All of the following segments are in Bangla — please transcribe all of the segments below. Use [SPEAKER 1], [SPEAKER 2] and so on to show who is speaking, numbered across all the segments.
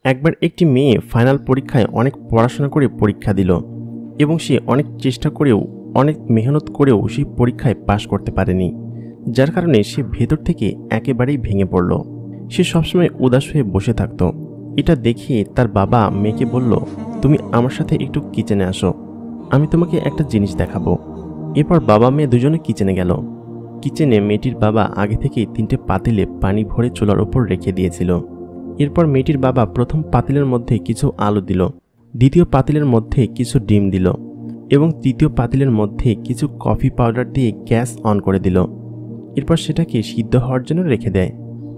[SPEAKER 1] একবার একটি মেয়ে ফাইনাল পরীক্ষায় অনেক পড়াশোনা করে পরীক্ষা দিল এবং সে অনেক চেষ্টা করেও অনেক মেহনত করেও সেই পরীক্ষায় পাশ করতে পারেনি, যার কারণে সে ভেতর থেকে একেবারেই ভেঙে পড়ল। সে সবসময় উদাস হয়ে বসে থাকত। এটা দেখে তার বাবা মেয়েকে বলল, তুমি আমার সাথে একটু কিচেনে আসো, আমি তোমাকে একটা জিনিস দেখাবো। এরপর বাবা মেয়ে দুজনে কিচেনে গেল। কিচেনে মেয়েটির বাবা আগে থেকেই 3টে পাতিলে পানি ভরে চুলার ওপর রেখে দিয়েছিল। এরপর মেয়েটির বাবা প্রথম পাতিলের মধ্যে কিছু আলু দিল, দ্বিতীয় পাতিলের মধ্যে কিছু ডিম দিল এবং তৃতীয় পাতিলের মধ্যে কিছু কফি পাউডার দিয়ে গ্যাস অন করে দিল। এরপর সেটাকে সিদ্ধ হওয়ার জন্য রেখে দেয়।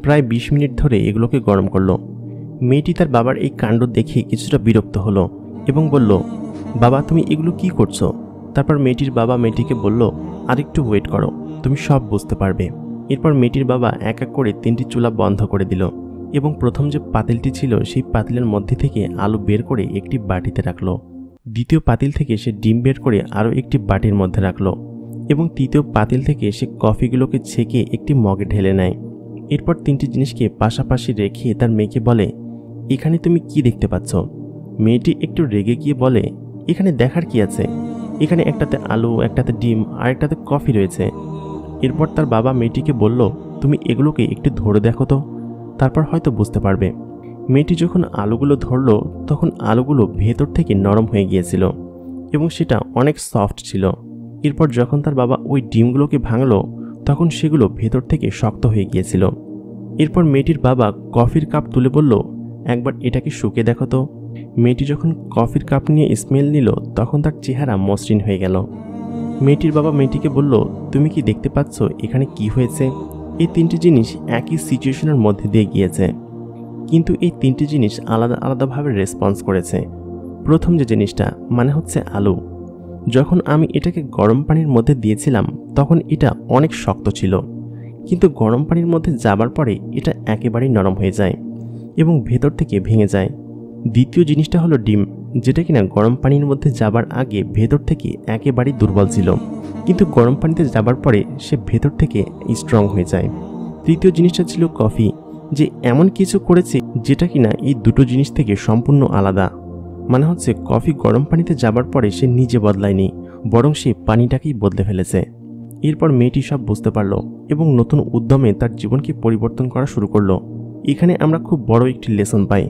[SPEAKER 1] প্রায় 20 মিনিট ধরে এগুলোকে গরম করলো। মেয়েটি তার বাবার এই কাণ্ড দেখে কিছুটা বিরক্ত হলো এবং বলল, বাবা তুমি এগুলো কি করছো? তারপর মেয়েটির বাবা মেয়েটিকে বলল, আরেকটু ওয়েট করো, তুমি সব বুঝতে পারবে। এরপর মেয়েটির বাবা এক এক করে 3টি চুলা বন্ধ করে দিল এবং প্রথম যে পাতিলটি ছিল সেই পাতিলের মধ্যে থেকে আলু বের করে একটি বাটিতে রাখলো। দ্বিতীয় পাতিল থেকে সে ডিম বের করে আরও একটি বাটির মধ্যে রাখলো এবং তৃতীয় পাতিল থেকে সে কফিগুলোকে ছেঁকে একটি মগে ঢেলে নেয়। এরপর 3টি জিনিসকে পাশাপাশি রেখে তার মেয়েকে বলে, এখানে তুমি কি দেখতে পাচ্ছ? মেয়েটি একটু রেগে গিয়ে বলে, এখানে দেখার কি আছে, এখানে একটাতে আলু, একটাতে ডিম আর একটাতে কফি রয়েছে। এরপর তার বাবা মেয়েটিকে বলল, তুমি এগুলোকে একটু ধরে দেখো তো, তারপর হয়তো বুঝতে পারবে। মেয়েটি যখন আলুগুলো ধরল তখন আলুগুলো ভেতর থেকে নরম হয়ে গিয়েছিল এবং সেটা অনেক সফট ছিল। এরপর যখন তার বাবা ওই ডিমগুলোকে ভাঙল তখন সেগুলো ভেতর থেকে শক্ত হয়ে গিয়েছিল। এরপর মেয়েটির বাবা কফির কাপ তুলে বলল, একবার এটাকে শুকে দেখো তো। মেয়েটি যখন কফির কাপ নিয়ে স্মেল নিল তখন তার চেহারা মসৃণ হয়ে গেল। মেয়েটির বাবা মেয়েটিকে বলল, তুমি কি দেখতে পাচ্ছ এখানে কি হয়েছে? এই 3টি জিনিস একই সিচুয়েশনের মধ্যে দিয়ে গিয়েছে, কিন্তু এই 3টি জিনিস আলাদা আলাদাভাবে রেসপন্স করেছে। প্রথম যে জিনিসটা মানে হচ্ছে আলু, যখন আমি এটাকে গরম পানির মধ্যে দিয়েছিলাম তখন এটা অনেক শক্ত ছিল, কিন্তু গরম পানির মধ্যে যাবার পরে এটা একেবারেই নরম হয়ে যায় এবং ভেতর থেকে ভেঙে যায়। দ্বিতীয় জিনিসটা হলো ডিম, যেটা কিনা গরম পানির মধ্যে যাবার আগে ভেতর থেকে একেবারেই দুর্বল ছিল, কিন্তু গরম পানিতে যাবার পরে সে ভেতর থেকে স্ট্রং হয়ে যায়। তৃতীয় জিনিসটা ছিল কফি, যে এমন কিছু করেছে যেটা কিনা এই দুটো জিনিস থেকে সম্পূর্ণ আলাদা। মানে হচ্ছে কফি গরম পানিতে যাবার পরে সে নিজে বদলায়নি, বরং সে পানিটাকেই বদলে ফেলেছে। এরপর মেয়েটি সব বুঝতে পারল এবং নতুন উদ্যমে তার জীবনকে পরিবর্তন করা শুরু করলো। এখানে আমরা খুব বড় একটি লেসন পাই।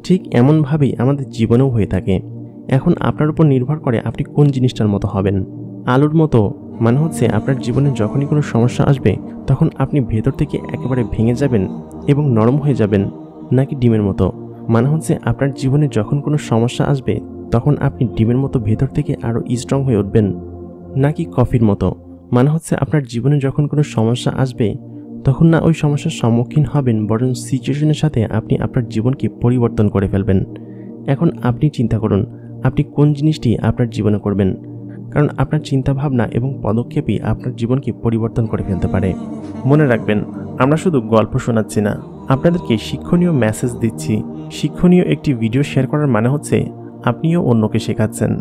[SPEAKER 1] ঠিক এমনভাবেই আমাদের জীবনেও হয়ে থাকে। এখন আপনার উপর নির্ভর করে আপনি কোন জিনিসটার মতো হবেন। আলুর মতো মানে হচ্ছে আপনার জীবনে যখনই কোনো সমস্যা আসবে তখন আপনি ভেতর থেকে একেবারে ভেঙে যাবেন এবং নরম হয়ে যাবেন, নাকি ডিমের মতো মানে হচ্ছে আপনার জীবনে যখন কোনো সমস্যা আসবে তখন আপনি ডিমের মতো ভেতর থেকে আরও স্ট্রং হয়ে উঠবেন, নাকি কফির মতো মানে হচ্ছে আপনার জীবনে যখন কোনো সমস্যা আসবে তখন না ওই সমস্যার সম্মুখীন হবেন, বরং সিচুয়েশনের সাথে আপনি আপনার জীবনকে পরিবর্তন করে ফেলবেন। এখন আপনি চিন্তা করুন আপনি কোন জিনিসটি আপনার জীবনে করবেন, কারণ আপনার চিন্তাভাবনা এবং পদক্ষেপই আপনার জীবনকে পরিবর্তন করে ফেলতে পারে। মনে রাখবেন, আমরা শুধু গল্প শোনাচ্ছি না, আপনাদেরকে শিক্ষণীয় মেসেজ দিচ্ছি। শিক্ষণীয় একটি ভিডিও শেয়ার করার মানে হচ্ছে আপনিও অন্যকে শেখাচ্ছেন।